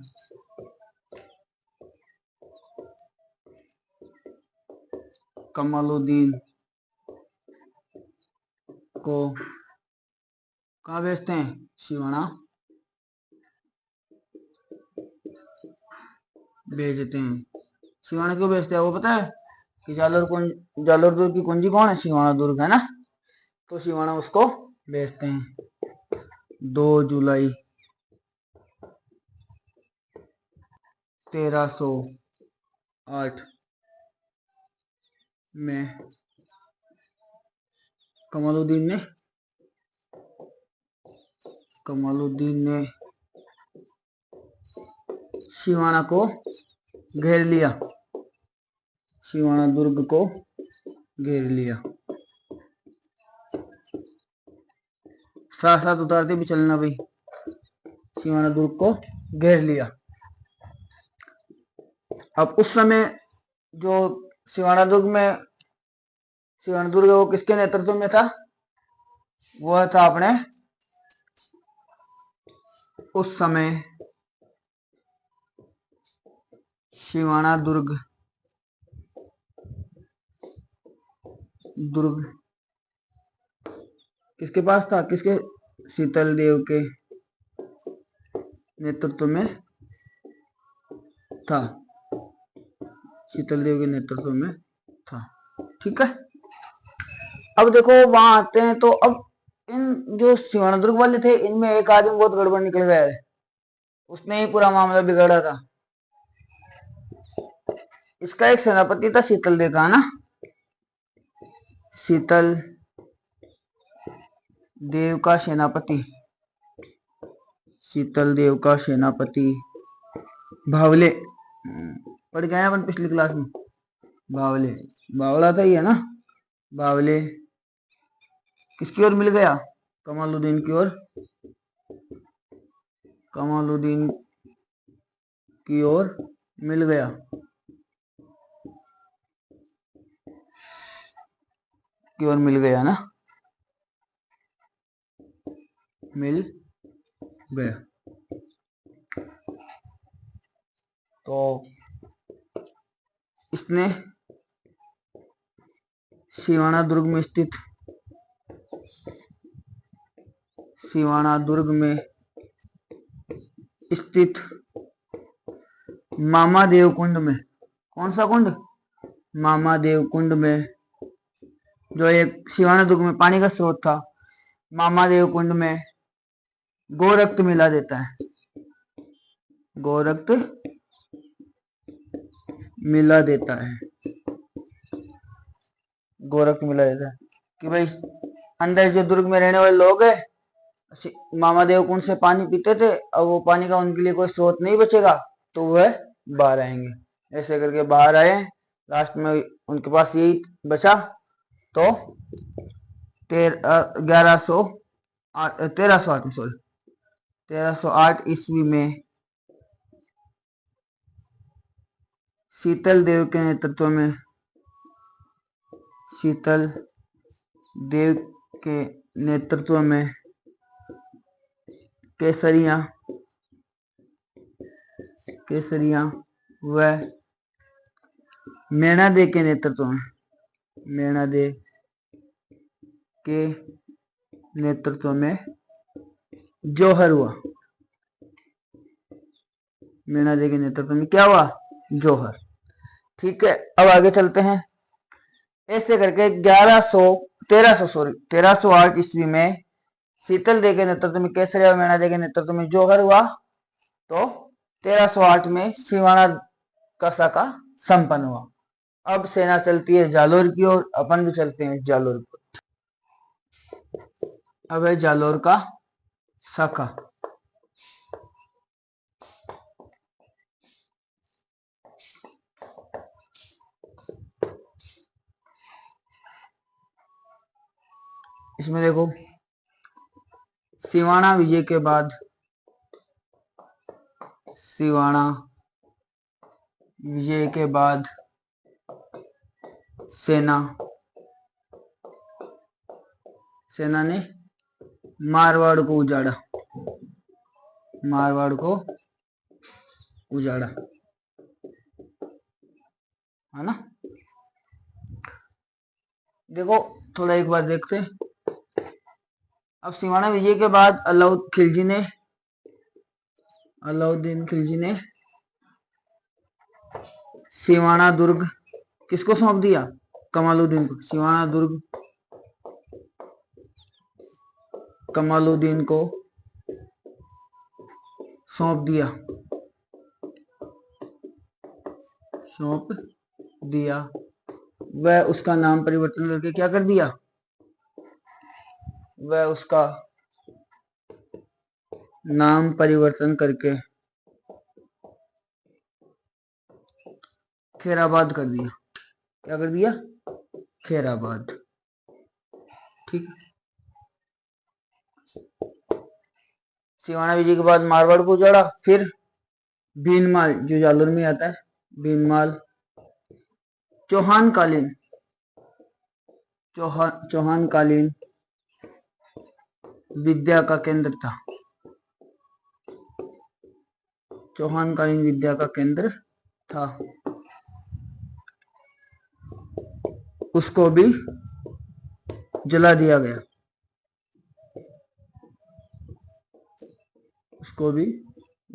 कमालुद्दीन को कहाँ भेजते हैं? सिवाना भेजते हैं। सिवाना क्यों भेजते हैं वो पता है? कि जालोर दुर्ग की कुंजी कौन है? सिवाना दुर्ग है ना। तो सिवाना उसको भेजते हैं। 2 जुलाई 1308 में कमालुद्दीन ने सिवाना को घेर लिया, सिवाना दुर्ग को घेर लिया। साथ साथ उतारते भी चलना भाई, सिवाना दुर्ग को घेर लिया। अब उस समय जो सिवाना दुर्ग वो किसके नेतृत्व में था? वो था अपने उस समय सिवाना दुर्ग किसके पास था? शीतल देव के नेतृत्व में था, शीतल देव के नेतृत्व में था। ठीक है, अब देखो वहां आते हैं तो अब इन जो सिवानादुर्ग वाले थे इनमें एक आदमी बहुत गड़बड़ निकल गया है, उसने ही पूरा मामला बिगाड़ा था। इसका एक सेनापति था शीतल देव का, है ना, शीतल देव का सेनापति, शीतल देव का सेनापति भावले, पढ़ गए अपन पिछली क्लास में, बावले, बावला था ही है ना, बावले किसकी ओर मिल गया, कमालुद्दीन की ओर, कमालुद्दीन की ओर मिल गया। की ओर मिल गया ना, मिल गया। तो इसने सिवाना दुर्ग में स्थित, सिवाना दुर्ग में स्थित मामा देव कुंड में, कौन सा कुंड, मामा देव कुंड में, जो एक सिवाना दुर्ग में पानी का स्रोत था, मामा देव कुंड में गोरक्त मिला देता है, गोरक्त मिला देता है, गोरक्त मिला देता है कि भाई अंदर जो दुर्ग में रहने वाले लोग हैं मामा देव कुंड से पानी पीते थे, अब वो पानी का उनके लिए कोई स्रोत नहीं बचेगा तो वह बाहर आएंगे। ऐसे करके बाहर आए, लास्ट में उनके पास यही बचा। तो 1308 ईस्वी में शीतल देव के नेतृत्व में, शीतल देव के नेतृत्व में केसरिया व मेणा दे के नेतृत्व में, मेणा दे के नेतृत्व में जौहर हुआ, मेणा दे के नेतृत्व में क्या हुआ, जौहर। ठीक है, अब आगे चलते हैं। ऐसे करके 1308 ईस्वी में शीतल देव के नेतृत्व में केसरिया और मेणा दे के नेतृत्व में जौहर हुआ। तो 1308 में सिवाना का साका संपन्न हुआ। अब सेना चलती है जालोर की ओर, अपन भी चलते हैं जालोर की। अब है जालोर का साका। इसमें देखो सिवाना विजय के बाद, सिवाना विजय के बाद सेना ने मारवाड़ को उजाड़ा, मारवाड़ को उजाड़ा, है ना। देखो थोड़ा एक बार देखते हैं। अब सिवाना विजय के बाद अलाउद्दीन खिलजी ने सिवाना दुर्ग किसको सौंप दिया, कमालुद्दीन को। सिवाना दुर्ग कमालुद्दीन को सौंप दिया। वह उसका नाम परिवर्तन करके क्या कर दिया, वह उसका नाम परिवर्तन करके खैराबाद कर दिया। क्या कर दिया, खैराबाद। ठीक, सिवाना विजय के बाद मारवाड़ को उजाड़ा। फिर भीनमाल जो जालोर में आता है, भीनमाल चौहानकालीन विद्या का केंद्र था, चौहानकालीन विद्या का केंद्र था। उसको भी जला दिया गया, उसको भी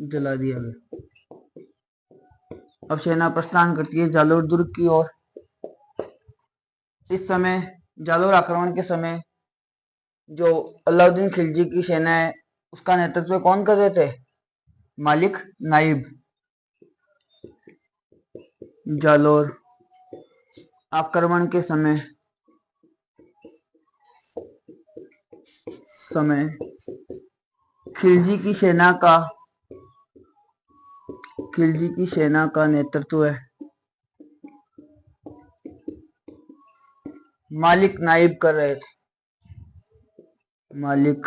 जला दिया गया। अब सेना प्रस्थान करती है जालोर दुर्ग की ओर। इस समय जालोर आक्रमण के समय जो अलाउद्दीन खिलजी की सेना है उसका नेतृत्व कौन कर रहे थे? मालिक नाइब। जालोर आक्रमण के समय खिलजी की सेना का नेतृत्व मालिक नाइब कर रहे थे। मालिक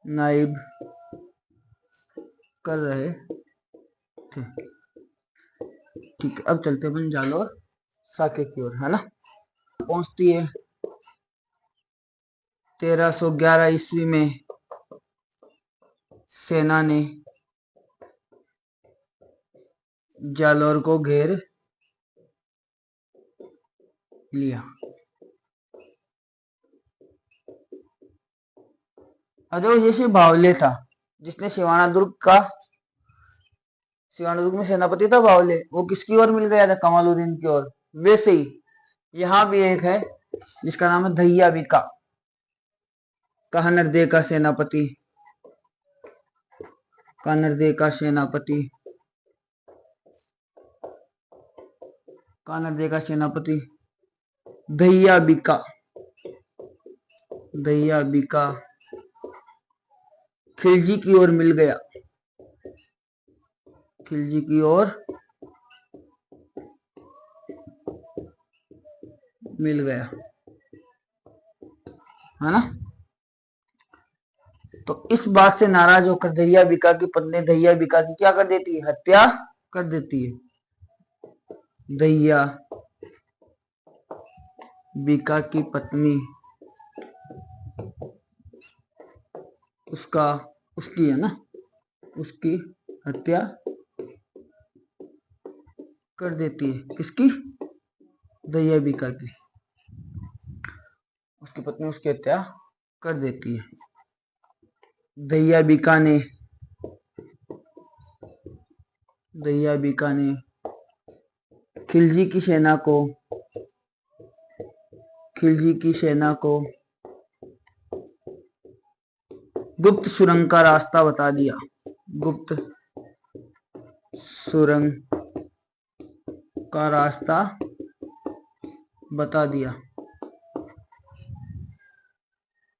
नाइब कर रहे थे। ठीक है, अब चलते हैं जालोर साके की ओर, है ना। पहुंचती है 1311 ईस्वी में सेना ने जालोर को घेर लिया। अरे जैसे बावले था जिसने सिवाना दुर्ग में सेनापति था बावले, वो किसकी ओर मिल गया था? कमालुद्दीन की ओर। वैसे ही यहाँ भी एक है जिसका नाम है दहिया बिका, कानरदे का सेनापति। कानरदे का सेनापति दहिया बिका खिलजी की ओर मिल गया। खिलजी की ओर मिल गया, है ना। तो इस बात से नाराज होकर दहिया बिका की पत्नी दहिया बिका की क्या कर देती है? हत्या कर देती है। दहिया बिका की पत्नी उसकी है ना, उसकी हत्या कर देती है। किसकी? दहिया बिका की। उसकी पत्नी उसकी हत्या कर देती है। दहिया बिका ने खिलजी की सेना को गुप्त सुरंग का रास्ता बता दिया। गुप्त सुरंग का रास्ता बता दिया।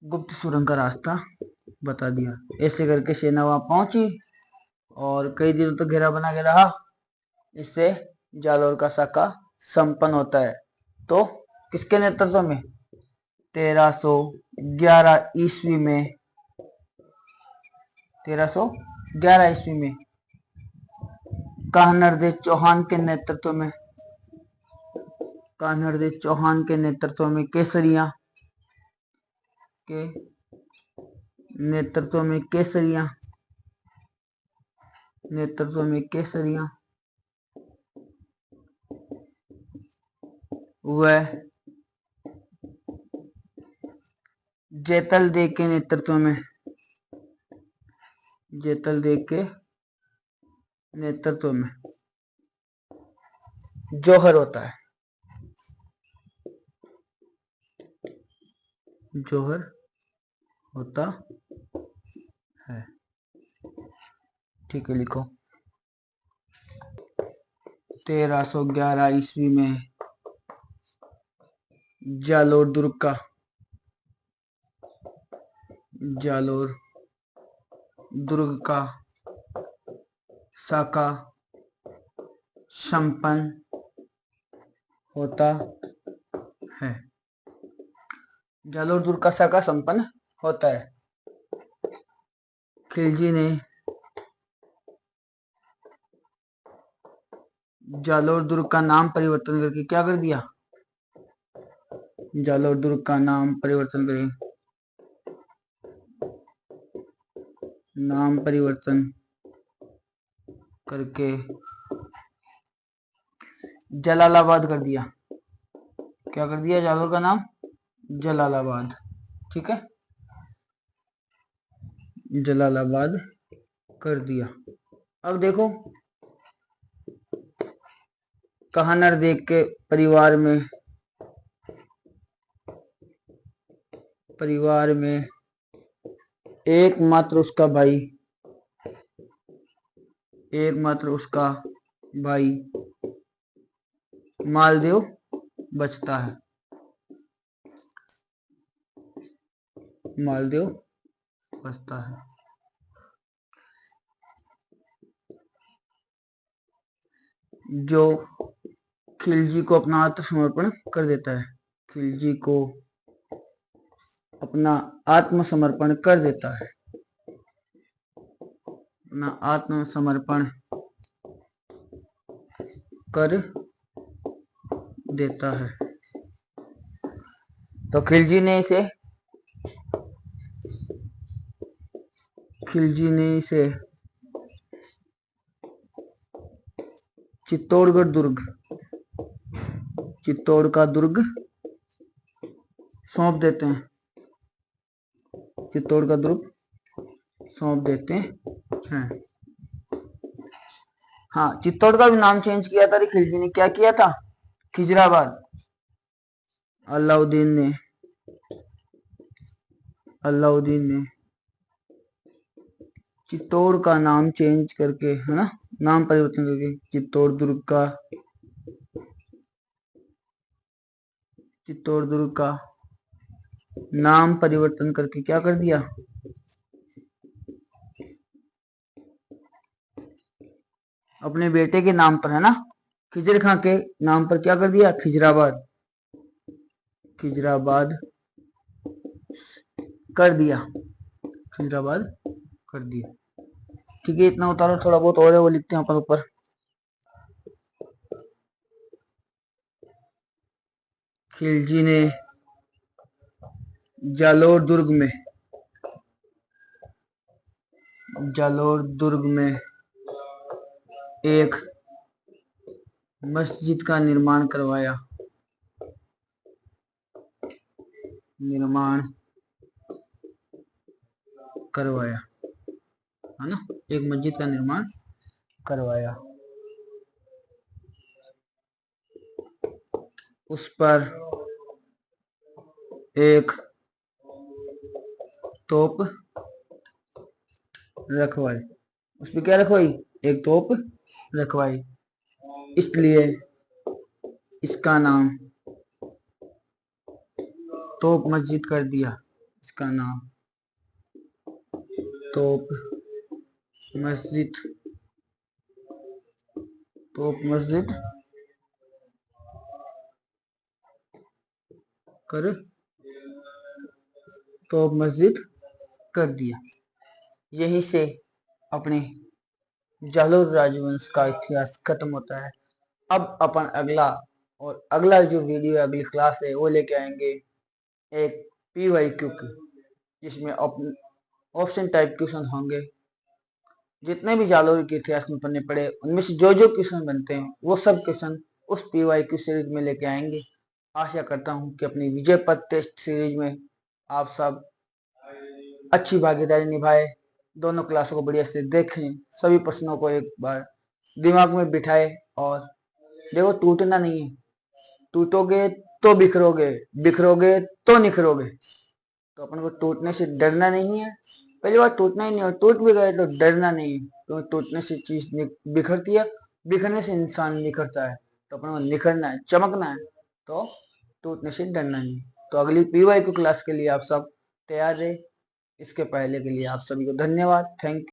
गुप्त सुरंग का रास्ता बता दिया। ऐसे करके सेना वहां पहुंची और कई दिनों तक घेरा बना के रहा। इससे जालोर का साका संपन्न होता है। तो किसके नेतृत्व में? 1311 ईस्वी में कान्हरदे चौहान के नेतृत्व में केसरिया व जैतल देव के नेतृत्व में जौहर होता है। जौहर होता है। ठीक है, लिखो। 1311 ईस्वी में जालोर दुर्ग का साका संपन्न होता है। जालोर दुर्ग का साका संपन्न होता है। खिलजी ने जालोर दुर्ग का नाम परिवर्तन करके क्या कर दिया? जालोर दुर्ग का नाम परिवर्तन करके जलालाबाद कर दिया। क्या कर दिया? जालोर का नाम जलालाबाद। ठीक है, जलालाबाद कर दिया। अब देखो, कहा नर देख के परिवार में एकमात्र उसका भाई मालदेव बचता है। मालदेव बचता है। जो खिलजी को अपना आत्मसमर्पण कर देता है। खिलजी को अपना आत्मसमर्पण कर देता है। अपना आत्मसमर्पण कर देता है। तो खिलजी ने इसे चित्तौड़ का दुर्ग सौंप देते हैं। चित्तौड़ का दुर्ग सौंप देते हैं। हाँ, चित्तौड़ का भी नाम चेंज किया था खिलजी ने। क्या किया था? खिजराबाद। अलाउद्दीन ने चित्तौड़ का नाम चेंज करके, है ना, नाम परिवर्तन करके चित्तौड़ दुर्ग का नाम परिवर्तन करके क्या कर दिया? अपने बेटे के नाम पर, है ना, खिजर खां के नाम पर क्या कर दिया? खिजराबाद कर दिया। ठीक है, इतना उतारो। थोड़ा बहुत और है वो लिखते हैं अपन ऊपर। खिलजी ने जालोर दुर्ग में एक मस्जिद का निर्माण करवाया। है ना, एक मस्जिद का निर्माण करवाया। उस पर एक तोप रखवाई। उस पर क्या रखवाई? एक तोप रखवाई। इसलिए इसका नाम तोप मस्जिद कर दिया। इसका नाम तोप मस्जिद कर दिया। यहीं से अपने जालोर राजवंश का इतिहास खत्म होता है। अब अपन अगला जो वीडियो, अगली क्लास है, वो लेके आएंगे एक PYQ की, जिसमें ऑप्शन टाइप क्वेश्चन होंगे। जितने भी जालोर के इतिहास में पढ़ने पड़े, उनमें से जो क्वेश्चन बनते हैं वो सब क्वेश्चन उस PYQ सीरीज में लेके आएंगे। आशा करता हूं कि अपनी विजय पथ टेस्ट सीरीज में आप सब अच्छी भागीदारी निभाए, दोनों क्लासों को बढ़िया से देखें, सभी प्रश्नों को एक बार दिमाग में बिठाए। और देखो, टूटना नहीं है। टूटोगे तो बिखरोगे, बिखरोगे तो निखरोगे। तो अपन को टूटने से डरना नहीं है। पहली बार टूटना ही नहीं, और टूट भी गए तो डरना नहीं है, क्योंकि टूटने से चीज बिखरती है, बिखरने से इंसान निखरता है। तो अपन को निखरना है, चमकना है, तो टूटने से डरना नहीं। तो अगली PYQ क्लास के लिए आप सब तैयार रहे। इसके पहले के लिए आप सभी को धन्यवाद। Thank you.